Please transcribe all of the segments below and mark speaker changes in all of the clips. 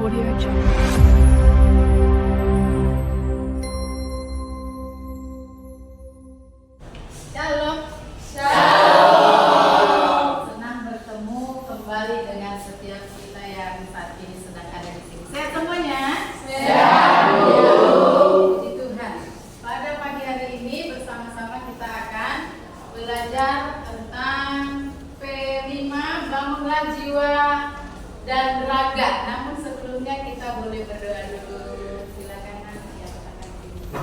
Speaker 1: Audio Jungle.
Speaker 2: Shalom. Shalom. Senang bertemu kembali dengan setiap kita yang saat ini sedang ada di sini. Sehat semuanya? Sehat. Puji Tuhan. Pada pagi hari ini bersama-sama kita akan belajar tentang P5 bangunlah jiwa dan raga. Namun sebelumnya kita boleh berdoa dulu. Silakan nanti ya katakan dulu.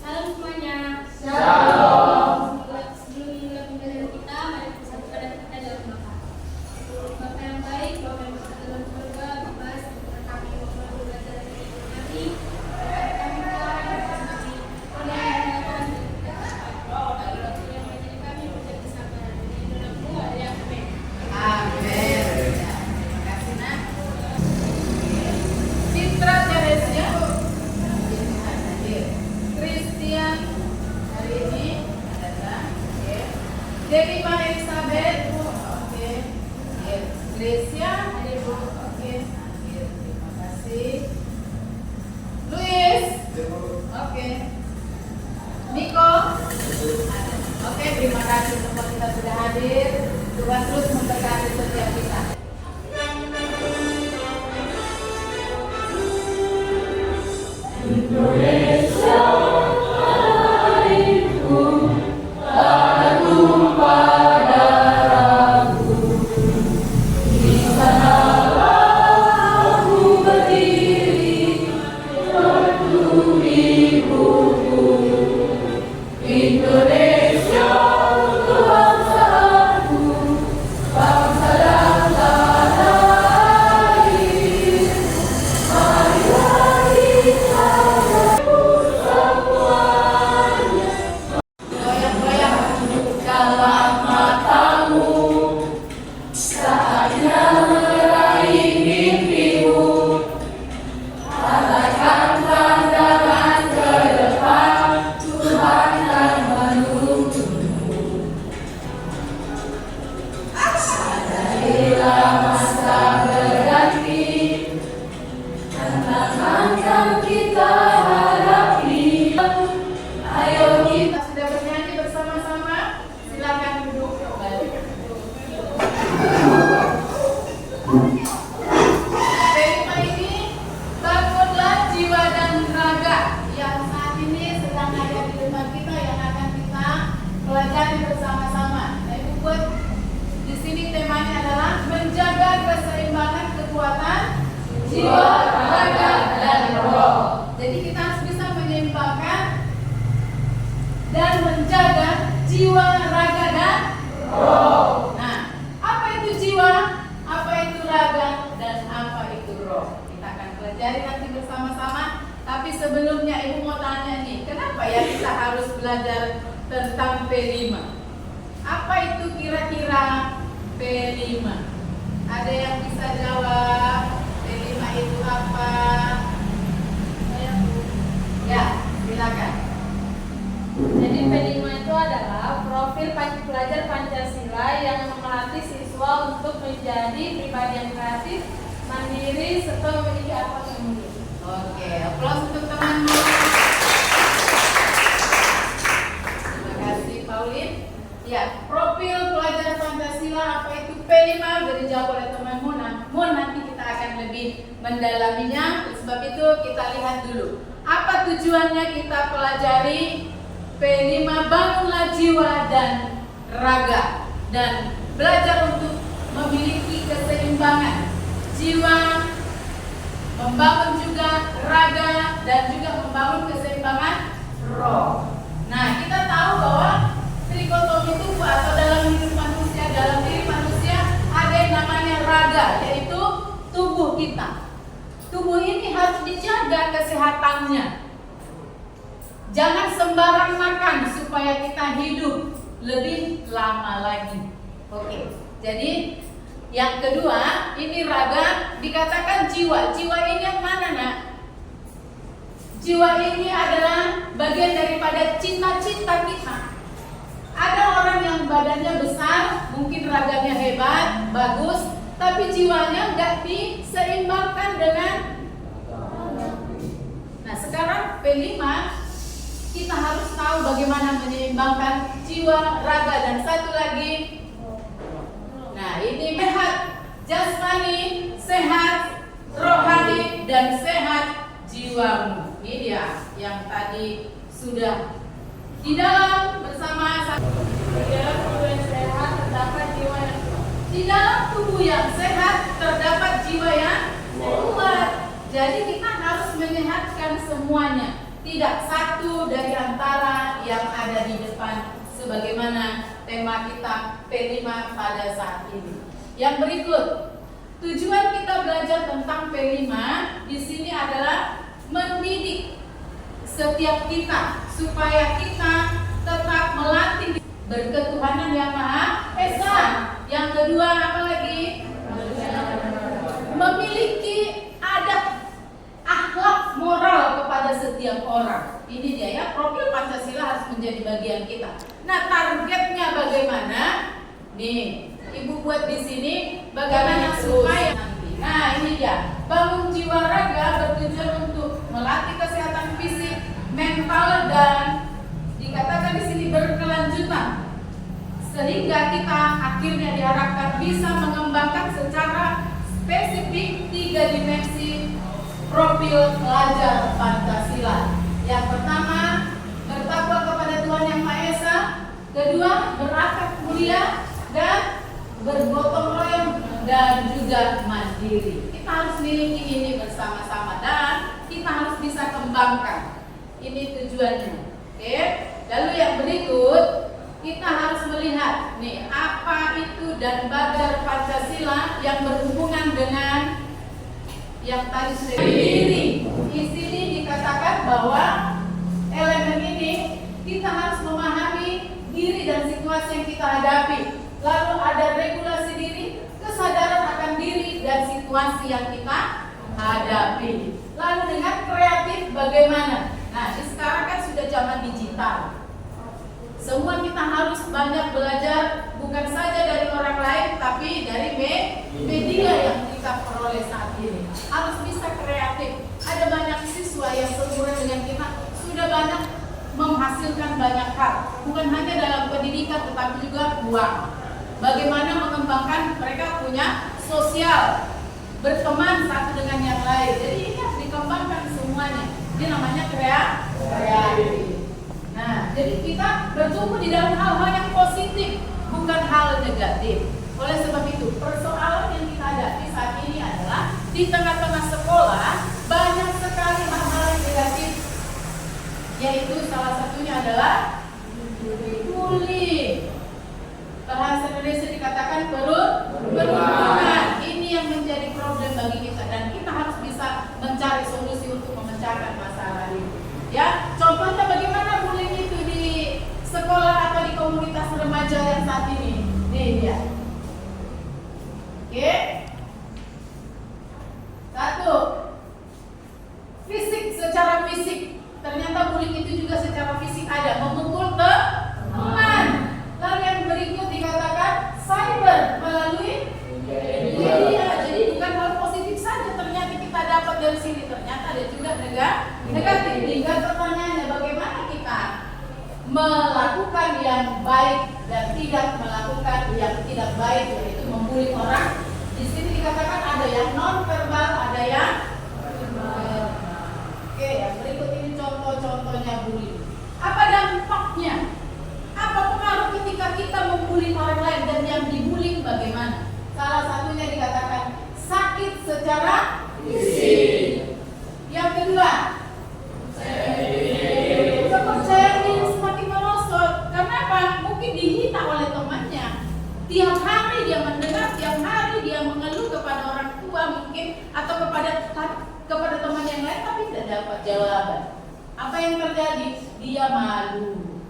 Speaker 3: Halo semuanya.
Speaker 2: Shalom.
Speaker 3: Sebelum mulai pembelajaran kita, mari kita pada kita dalam doa. Bapa yang baik, Bapa yang berada dalam surga, Bapa semoga kami mau belajar dari kami. Kami Tuhan, kami oleh yang menjadi kami menjadi sabar. Di dalam-Mu ada yang amin.
Speaker 2: Amin. Terima kasih nak. Citra Teresia hadir. Christian hari ini ada tak? Oke. Dewi Elizabeth, Bu. Oke. Hadir. Gracia hadir, Bu. Oke. Hadir. Terima kasih. Luis. Oke. Niko. Ada. Oke, terima kasih semua kita sudah hadir. Tuhan terus memberkati setiap kita. Goyang-goyang dalam matamu saatnya meraih mimpimu. Arahkan pandangan ke depan, Tuhan akan menuntunmu. Sadarilah masa berganti, tantangan yang kita hadapi. Ayo kita sudah bernyanyi bersama-sama. Silakan duduk kembali. Tema ini bangunlah jiwa dan raga yang saat ini sedang ada di depan kita yang akan kita pelajari bersama-sama. Nah, Ibu buat di sini temanya adalah menjaga keseimbangan kekuatan jiwa, raga, dan roh. Jadi kita harus bisa menyeimbangkan dan menjaga jiwa, raga, dan roh. Nah, apa itu jiwa? Apa itu raga? Dan apa itu roh? Kita akan pelajari nanti bersama-sama. Tapi sebelumnya Ibu mau tanya nih, kenapa ya kita harus belajar tentang P5? Apa itu kira-kira P5? Ada yang bisa jawab? P5 itu apa? Ya, silakan.
Speaker 3: Jadi P5 itu adalah profil pelajar Pancasila yang melatih siswa untuk menjadi pribadi yang kreatif, mandiri, serta memiliki akhlak yang mulia.
Speaker 2: Oke, aplaus untuk temanmu. Terima kasih Pauline. Ya, profil pelajar Pancasila apa itu P5 sudah dijawab oleh temanmu. Namun nanti kita akan lebih mendalaminya. Oleh sebab itu kita lihat dulu apa tujuannya kita pelajari P5 bangunlah jiwa dan raga dan belajar untuk memiliki keseimbangan jiwa, membangun juga raga dan juga membangun keseimbangan roh. Nah, kita tahu bahwa trikotomi tubuh atau dalam hidup manusia, dalam diri manusia ada yang namanya raga, yaitu tubuh kita. Tubuh ini harus dijaga kesehatannya. Jangan sembarang makan supaya kita hidup lebih lama lagi. Oke, jadi yang kedua, ini raga dikatakan jiwa. Jiwa ini yang mana nak? Jiwa ini adalah bagian daripada cita-cita kita. Ada orang yang badannya besar, mungkin raganya hebat, bagus, tapi jiwanya nggak diseimbangkan dengan. Nah sekarang P5 kita harus tahu bagaimana menyeimbangkan jiwa, raga, dan satu lagi. Nah ini sehat jasmani, sehat rohani, dan sehat jiwamu. Ini dia yang tadi sudah di dalam bersama. Di dalam tubuh yang sehat terdapat jiwa yang kuat. Jadi kita harus menyehatkan semuanya, tidak satu dari antara yang ada di depan, sebagaimana tema kita P5 pada saat ini. Yang berikut, tujuan kita belajar tentang P5 di sini adalah mendidik setiap kita supaya kita tetap melatih berketuhanan yang Maha Esa. Yang kedua apa lagi? Memiliki adab akhlak moral kepada setiap orang. Ini dia ya, profil Pancasila harus menjadi bagian kita. Nah, targetnya bagaimana? Nih, Ibu buat di sini bagaimana supaya nanti. Nah, ini dia. Bangun jiwa raga bertujuan untuk melatih kesehatan fisik, mental, dan dikatakan di sini berkelanjutan. Sehingga kita akhirnya diharapkan bisa mengembangkan secara spesifik 3 dimensi profil pelajar Pancasila. Yang pertama, bertakwa kepada Tuhan Yang Maha Esa. Kedua, berakhlak mulia, dan bergotong royong dan juga mandiri. Kita harus miliki ini bersama-sama dan kita harus bisa kembangkan. Ini tujuannya. Oke. Lalu yang berikut, kita harus melihat nih apa itu dan bagar Pancasila yang berhubungan dengan yang tadi sudah diri. Di sini dikatakan bahwa elemen ini kita harus memahami diri dan situasi yang kita hadapi. Lalu ada regulasi diri, kesadaran akan diri dan situasi yang kita hadapi. Lalu dengan kreatif bagaimana? Nah, sekarang kan sudah zaman digital. Semua kita harus banyak belajar, bukan saja dari orang lain, tapi dari media yang kita peroleh saat ini. Harus bisa kreatif. Ada banyak siswa yang seumuran dengan kita sudah banyak menghasilkan banyak hal, bukan hanya dalam pendidikan, tetapi juga uang. Bagaimana mengembangkan mereka punya sosial, berteman satu dengan yang lain. Jadi ini harus dikembangkan semuanya. Ini namanya kreatif. Nah, jadi kita bertumbuh di dalam hal-hal yang positif, bukan hal negatif. Oleh sebab itu, persoalan yang kita hadapi saat ini adalah di tengah-tengah sekolah banyak sekali hal-hal yang negatif, yaitu salah satunya adalah bullying. Bahasa Indonesia dikatakan perundungan. Ini yang menjadi problem bagi kita dan kita harus bisa mencari solusi untuk memecahkan masalah ini. Ya, contohnya bagaimana bullying itu di sekolah atau di komunitas remaja yang saat ini. Nih dia. Oke. 1. Fisik, secara fisik. Ternyata bullying itu juga secara fisik ada, memukul ke teman. Lalu yang berikut dikatakan cyber melalui media. Jadi bukan hal positif saja ternyata kita dapat dari sini, ternyata ada juga negatif. Tinggal pertanyaannya bagaimana kita melakukan yang baik dan tidak melakukan yang tidak baik, yaitu membuli orang. Di sini dikatakan ada yang non verbal, ada yang verbal. Oke, yang berikut ini contoh-contohnya bullying. Apa dampaknya? Apa pengaruh ketika kita membuli orang lain dan yang dibully bagaimana? Salah satunya dikatakan sakit secara fisik. Yang kedua, kepercayaan diri semakin merosot. Kenapa? Mungkin dihina oleh temannya. Tiap hari dia mendengar, tiap hari dia mengeluh kepada orang tua mungkin atau kepada teman yang lain, tapi tidak dapat jawaban. Apa yang terjadi? Dia malu,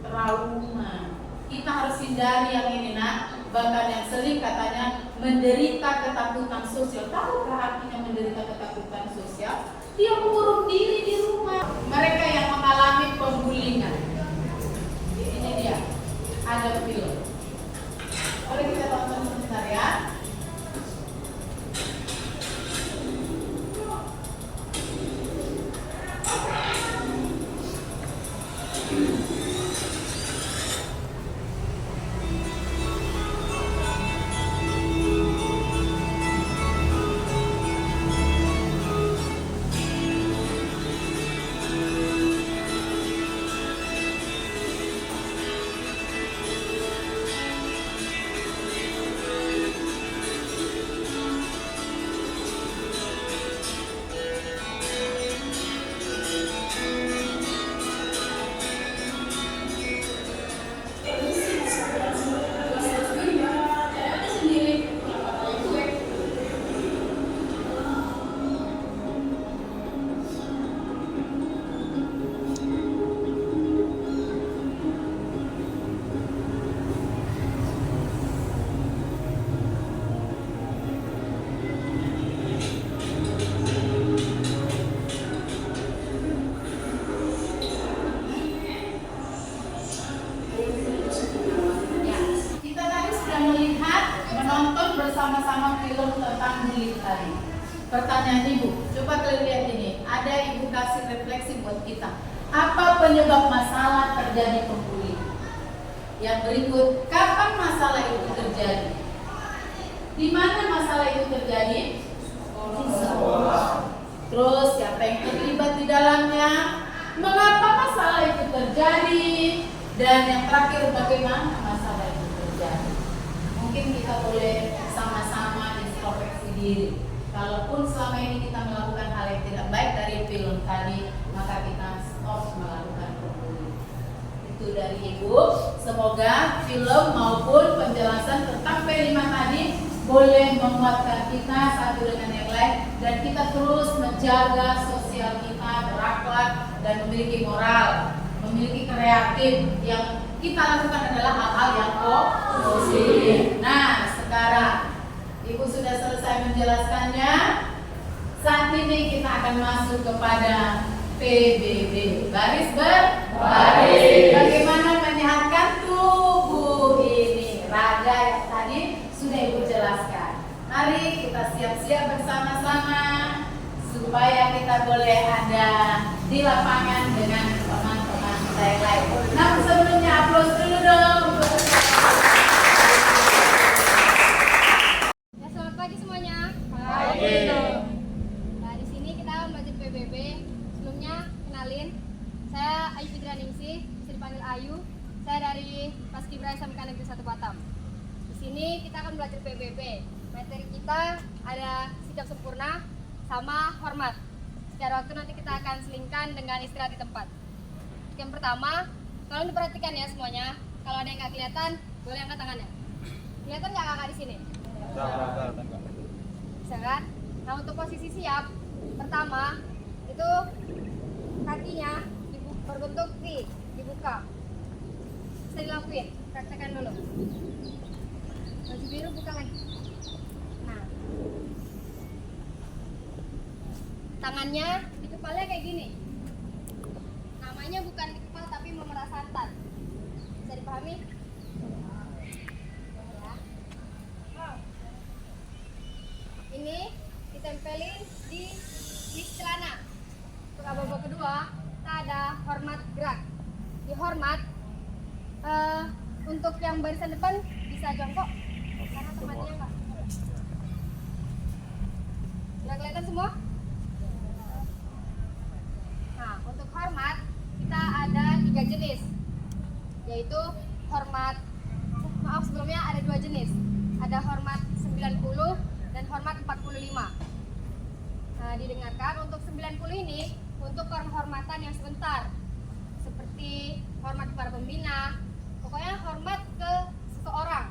Speaker 2: trauma. Kita harus hindari yang ini, nak. Bahkan yang sering katanya menderita ketakutan sosial. Tahukah artinya menderita ketakutan sosial? Dia mengurung diri di rumah. Mereka yang mengalami pembulingan. Ini dia. Ada film. Boleh kita tonton sebentar ya. bersama-sama film tentang bullying tadi. Pertanyaan Ibu, coba kalian lihat ini. Ada Ibu kasih refleksi buat kita. Apa penyebab masalah terjadi pembuli? Yang berikut, kapan masalah itu terjadi? Di mana masalah itu terjadi? Di sekolah. Terus siapa yang terlibat di dalamnya? Mengapa masalah itu terjadi? Dan yang terakhir, bagaimana masalah itu terjadi? Mungkin kita boleh sama-sama introspeksi diri. Kalaupun selama ini kita melakukan hal yang tidak baik dari film tadi, maka kita stop melakukan pembuli. Itu dari Ibu. Semoga film maupun penjelasan tentang P5 tadi boleh menguatkan kita satu dengan yang lain, dan kita terus menjaga sosial kita berakhlak dan memiliki moral, memiliki kreatif. Yang kita lakukan adalah hal-hal yang positif. Nah, sekarang Ibu sudah selesai menjelaskannya. Saat ini kita akan masuk kepada PBB, baris berbaris. Bagaimana menyehatkan tubuh ini, raga yang tadi sudah Ibu jelaskan. Mari kita siap-siap bersama-sama supaya kita boleh ada di lapangan dengan teman-teman kita yang lain. Namun sebelumnya aplaus dulu dong.
Speaker 3: Ya, selamat pagi semuanya.
Speaker 1: Pagi.
Speaker 3: Nah, di sini kita belajar PBB. Sebelumnya kenalin, saya Ayu Fitria Ningsih, bisa dipanggil Ayu. Saya dari Paskibra SMK Negeri 1 Batam. Di sini kita akan belajar PBB. Materi kita ada sikap sempurna sama hormat. Secara waktu nanti kita akan selingkan dengan istirahat di tempat. Yang pertama, tolong diperhatikan ya semuanya. Kalau ada yang nggak kelihatan, boleh angkat tangannya. Kelihatan nggak kakak di sini? Bisa kan? Nah, untuk posisi siap, pertama itu kakinya berbentuk V, dibuka. Bisa dilakuin, praktekkan dulu. Baju biru buka lagi. Nah, tangannya di kepalanya kayak gini. Namanya bukan di kepala tapi memerah santan. Bisa dipahami? Ya. Ini ditempelin di celana. Untuk abang kedua, kita ada hormat gerak. Di hormat, untuk yang barisan depan bisa jongkok karena temannya enggak. Sudah kelihatan semua? Nah, untuk hormat kita ada 3 jenis, yaitu hormat, sebelumnya ada 2 jenis, ada hormat 90 dan hormat 45. Nah, didengarkan untuk 90 ini untuk penghormatan yang sebentar, seperti hormat kepada pembina, pokoknya hormat ke seseorang.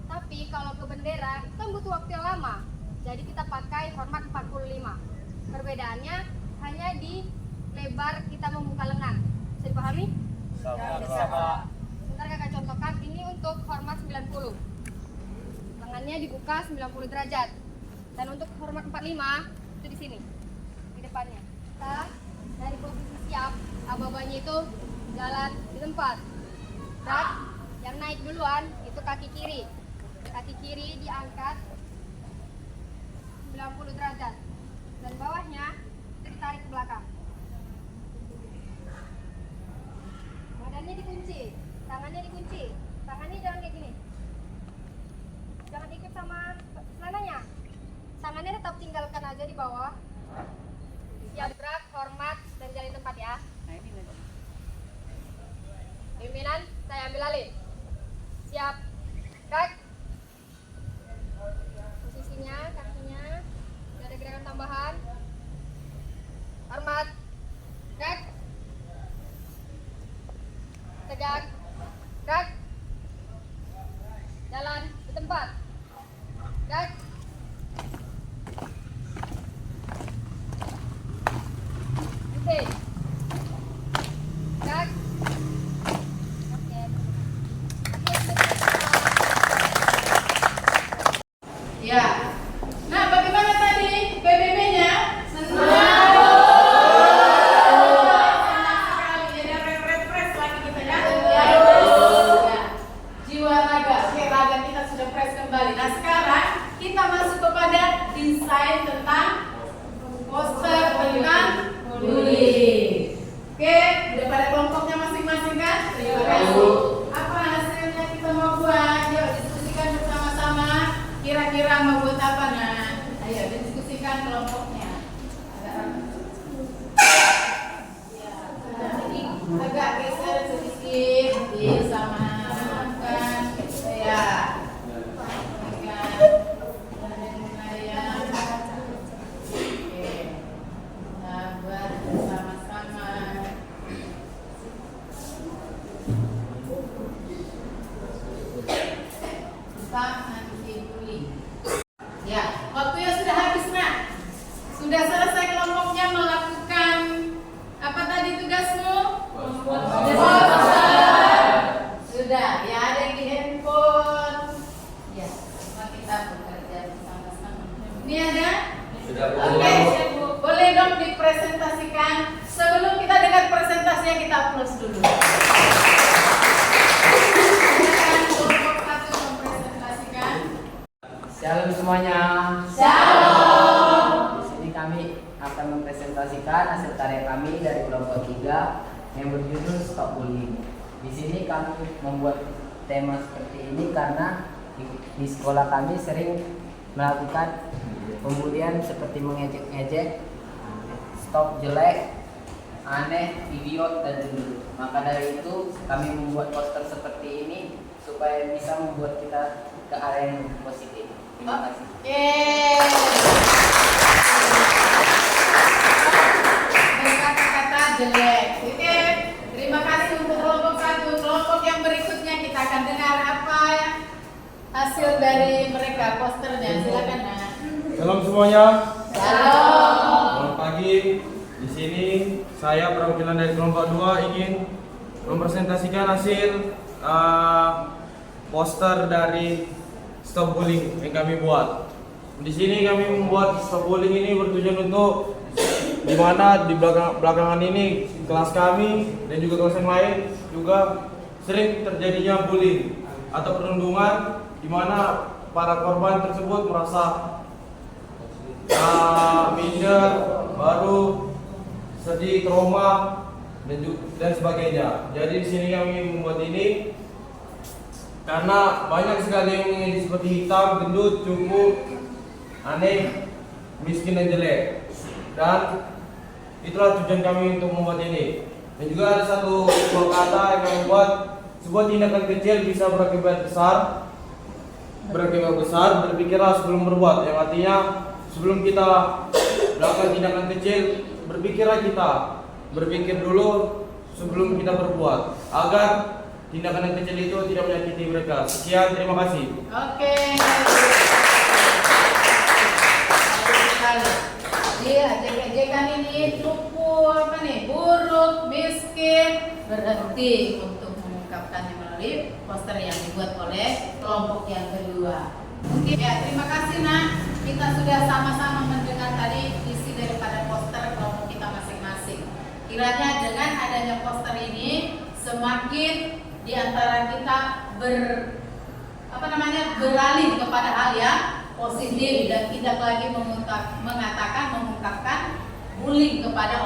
Speaker 3: Tapi kalau ke bendera itu kan butuh waktu yang lama, jadi kita pakai hormat 45. Perbedaannya hanya di lebar kita membuka lengan. Bisa dipahami?
Speaker 1: Sama-sama.
Speaker 3: Bentar kakak contohkan, ini untuk hormat 90. Lengannya dibuka 90 derajat. Dan untuk hormat 45 itu di sini, di depannya. Kita dari posisi siap, aba-abanya itu jalan di tempat. Dan yang naik duluan itu kaki kiri. Kaki kiri diangkat 90 derajat. Dan bawahnya ditarik ke belakang. Badannya dikunci, tangannya dikunci. Tangannya jangan kayak gini. Jangan ikut sama celananya. Tangannya tetap tinggalkan aja di bawah. Siap gerak, hormat, dan jalan tempat ya. Pimpinan, saya ambil alih. Siap, gerak. Posisinya, kakinya, tidak ada gerakan tambahan. Hormat, gerak. Tegak, gerak. Jalan di tempat. Gerak. Oke. Gerak. Oke.
Speaker 2: Ya. Nah, bagaimana tadi PBB-nya? Senang sekali. Ada refresh lagi kita ya. kita masuk kepada desain tentang poster tentang bullying. Oke, udah pada kelompoknya masing-masing kan? Terima kasih. Apa hasilnya kita mau buat? Yuk diskusikan bersama-sama. Kira-kira mau buat apa nah? Ayo diskusikan kelompoknya. Agak geser sedikit, disamakan ya. Ya, waktunya sudah habis nak. Sudah selesai kelompoknya melakukan apa tadi tugasmu? Sudah, ya ada yang di handphone. Ya, semua kita bekerja bersama-sama. Ini ada?
Speaker 1: Sudah.
Speaker 2: Oke, boleh dong dipresentasikan. Sebelum kita dengar presentasinya kita applause dulu. Silakan kelompok satu mempresentasikan.
Speaker 4: Shalom semuanya.
Speaker 2: Shalom.
Speaker 4: Di sini kami akan mempresentasikan hasil karya kami dari kelompok 3 yang berjudul Stop Bullying. Di sini kami membuat tema seperti ini karena di sekolah kami sering melakukan pembulian seperti mengejek-ngejek, stop jelek, aneh, idiot, dan dulu. Maka dari itu kami membuat poster seperti ini supaya bisa membuat kita ke arah yang positif. Terima kasih.
Speaker 2: Berkata-kata jelek. Oke. Terima kasih untuk kelompok satu. Kelompok yang berikutnya kita akan dengar apa ya hasil dari mereka posternya. Silakan Nak.
Speaker 5: Salam semuanya.
Speaker 2: Shalom.
Speaker 5: Selamat pagi. Di sini saya perwakilan dari kelompok 2 ingin mempresentasikan hasil poster dari Stop Bullying yang kami buat. Di sini kami membuat Stop Bullying ini bertujuan untuk di mana di belakangan ini kelas kami dan juga kelas yang lain juga sering terjadinya bullying atau perundungan di mana para korban tersebut merasa minder, baru sedih, trauma dan sebagainya. Jadi di sini kami membuat ini karena banyak sekali yang mengejek seperti hitam, gendut, cupu, aneh, miskin dan jelek. Dan itulah tujuan kami untuk membuat ini. Dan juga ada satu kata yang kami buat, sebuah tindakan kecil bisa berakibat besar. Berpikirlah sebelum berbuat. Yang artinya sebelum kita melakukan tindakan kecil, berpikir dulu sebelum kita berbuat, agar tindakan yang kecil itu tidak menyakiti mereka. Sekian, terima kasih.
Speaker 2: Oke. Dia ejekan ini cupu apa nih? Buruk, miskin. Berhenti untuk mengungkapkannya melalui poster yang dibuat oleh kelompok yang kedua. Mungkin ya, terima kasih Nak. Kita sudah sama-sama mendengar tadi isi daripada poster kelompok kita masing-masing. Kiranya dengan adanya poster ini semakin di antara kita beralih kepada hal yang positif dan tidak lagi mengungkapkan bullying kepada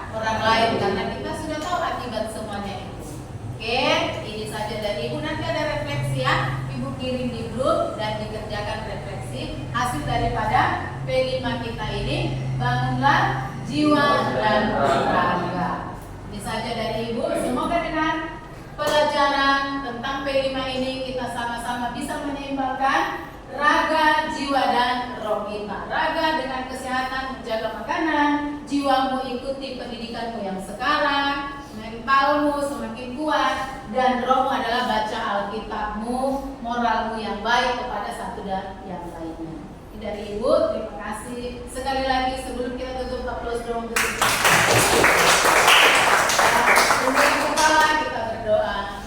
Speaker 2: orang lain karena kita sudah tahu akibat semuanya itu. Oke, ini saja dari Ibu. Nanti ada refleksi ya, Ibu kirim di grup dan dikerjakan refleksi hasil daripada P5 kita ini. Bangunlah jiwa dan raga. Ini saja dari Ibu. Semoga dengan pelajaran tentang P5 ini kita sama-sama bisa menyeimbangkan raga, jiwa, dan roh kita. Raga dengan kesehatan, menjaga makanan, jiwamu ikuti pendidikanmu yang sekarang, mentalmu semakin kuat, dan rohmu adalah baca Alkitabmu, moralmu yang baik kepada satu dan yang lainnya. Ini dari Ibu, terima kasih. Sekali lagi sebelum kita tutup, applause dong. Tunduk kepala, kita berdoa.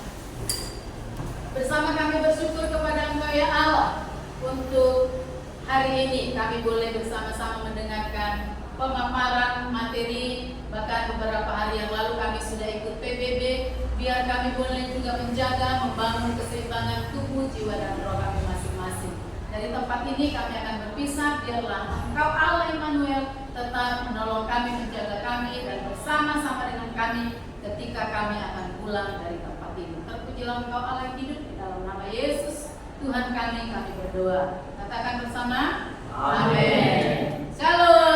Speaker 2: Bersama kami bersyukur kepada Engkau ya Allah, untuk hari ini kami boleh bersama-sama mendengarkan pemaparan materi. Bahkan beberapa hari yang lalu kami sudah ikut PBB. Biar kami boleh juga menjaga, membangun keseimbangan tubuh, jiwa, dan roh kami masing-masing. Dari tempat ini kami akan berpisah, biarlah Engkau Allah Immanuel tetap menolong kami, menjaga kami, dan bersama-sama dengan kami ketika kami akan pulang dari tempat ini. Terpujilah Engkau Allah yang hidup, di dalam nama Yesus Tuhan kami berdoa. Katakan bersama, Amin. Shalom.